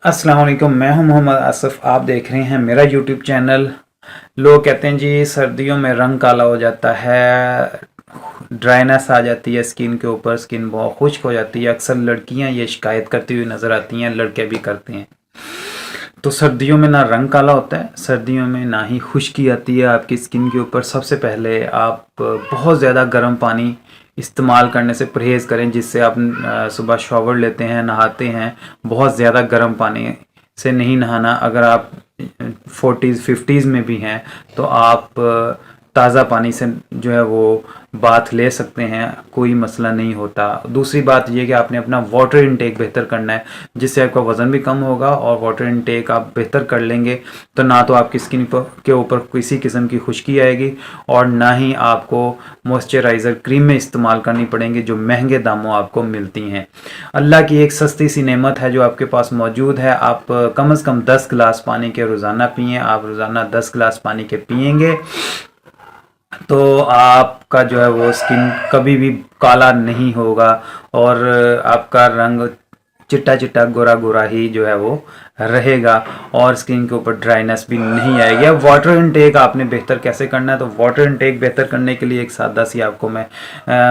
अस्सलाम वालेकुम, मैं हूं मोहम्मद आसिफ। आप देख रहे हैं मेरा यूट्यूब चैनल। लोग कहते हैं जी सर्दियों में रंग काला हो जाता है, ड्राइनेस आ जाती है स्किन के ऊपर, स्किन बहुत खुश्क हो जाती है। अक्सर लड़कियां ये शिकायत करती हुई नज़र आती हैं, लड़के भी करते हैं। तो सर्दियों में ना रंग काला होता है, सर्दियों में ना ही खुश्की आती है आपकी स्किन के ऊपर। सबसे पहले आप बहुत ज़्यादा गर्म पानी इस्तेमाल करने से परहेज़ करें, जिससे आप सुबह शॉवर लेते हैं, नहाते हैं। बहुत ज़्यादा गर्म पानी से नहीं नहाना। अगर आप 40s 50s में भी हैं तो आप ताज़ा पानी से जो है वो बाथ ले सकते हैं, कोई मसला नहीं होता। दूसरी बात ये कि आपने अपना वाटर इनटेक बेहतर करना है, जिससे आपका वज़न भी कम होगा। और वाटर इनटेक आप बेहतर कर लेंगे तो ना तो आपकी स्किन के ऊपर किसी किस्म की खुश्की आएगी और ना ही आपको मॉइस्चराइज़र क्रीमें इस्तेमाल करनी पड़ेंगी जो महंगे दामों आपको मिलती हैं। अल्लाह की एक सस्ती सी नेमत है जो आपके पास मौजूद है। आप कम से कम 10 गिलास पानी के रोज़ाना पिएँ। आप रोज़ाना 10 गिलास पानी के पिएंगे तो आपका जो है वो स्किन कभी भी काला नहीं होगा और आपका रंग चिट्टा चिट्टा गोरा गोरा ही जो है वो रहेगा और स्किन के ऊपर ड्राइनेस भी नहीं आएगी। अब वाटर इनटेक आपने बेहतर कैसे करना है, तो वाटर इनटेक बेहतर करने के लिए एक सादा सी आपको मैं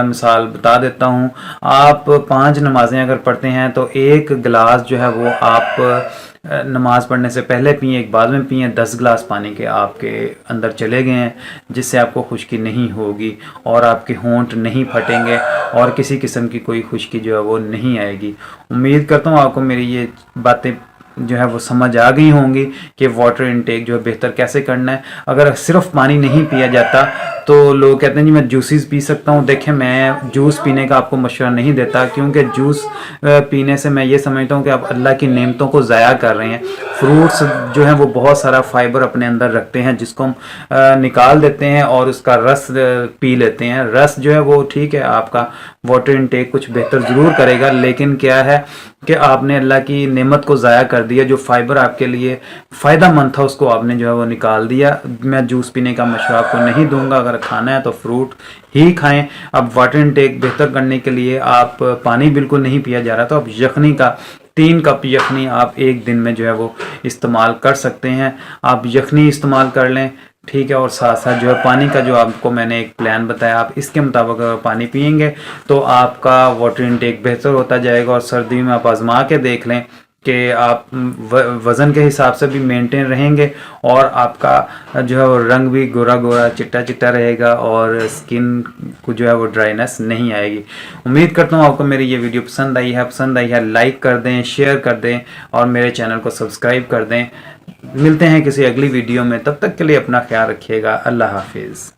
मिसाल बता देता हूँ। आप 5 नमाज़ें अगर पढ़ते हैं तो एक गिलास जो है वो आप नमाज़ पढ़ने से पहले पिए, एक बाद में पिए। 10 गिलास पानी के आपके अंदर चले गए हैं, जिससे आपको खुश्की नहीं होगी और आपके होंठ नहीं फटेंगे और किसी किस्म की कोई खुश्की जो है वो नहीं आएगी। उम्मीद करता हूँ आपको मेरी ये बातें जो है वो समझ आ गई होंगी कि वाटर इनटेक जो है बेहतर कैसे करना है। अगर सिर्फ पानी नहीं पिया जाता तो लोग कहते हैं जी मैं जूसेस पी सकता हूँ। देखें, मैं जूस पीने का आपको मशवरा नहीं देता, क्योंकि जूस पीने से मैं ये समझता हूँ कि आप अल्लाह की नेमतों को ज़ाया कर रहे हैं। फ्रूट्स जो हैं वो बहुत सारा फाइबर अपने अंदर रखते हैं, जिसको हम निकाल देते हैं और उसका रस पी लेते हैं। रस जो है वो ठीक है, आपका वाटर इनटेक कुछ बेहतर ज़रूर करेगा, लेकिन क्या है कि आपने अल्लाह की नेमत को ज़ाया कर दिया। जो फाइबर आपके लिए फ़ायदा मंद था उसको आपने जो है वो निकाल दिया। मैं जूस पीने का मशवरा आपको नहीं दूंगा, अगर खाना है तो फ्रूट ही खाएं। अब वाटर इनटेक बेहतर करने के लिए आप पानी बिल्कुल नहीं पिया जा रहा तो आप यखनी का 3 कप यखनी आप एक दिन में जो है वो इस्तेमाल कर सकते हैं। आप यखनी इस्तेमाल कर लें, ठीक है। और साथ साथ जो है पानी का जो आपको मैंने एक प्लान बताया, आप इसके मुताबिक अगर पानी पिएंगे तो आपका वाटर इनटेक बेहतर होता जाएगा। और सर्दी में आप आजमा के देख लें कि आप वज़न के हिसाब से भी मेंटेन रहेंगे और आपका जो है वो रंग भी गोरा गोरा चिट्टा चिट्टा रहेगा और स्किन को जो है वो ड्राइनेस नहीं आएगी। उम्मीद करता हूँ आपको मेरी ये वीडियो पसंद आई है लाइक कर दें, शेयर कर दें और मेरे चैनल को सब्सक्राइब कर दें। मिलते हैं किसी अगली वीडियो में, तब तक के लिए अपना ख्याल रखिएगा। अल्लाह हाफिज़।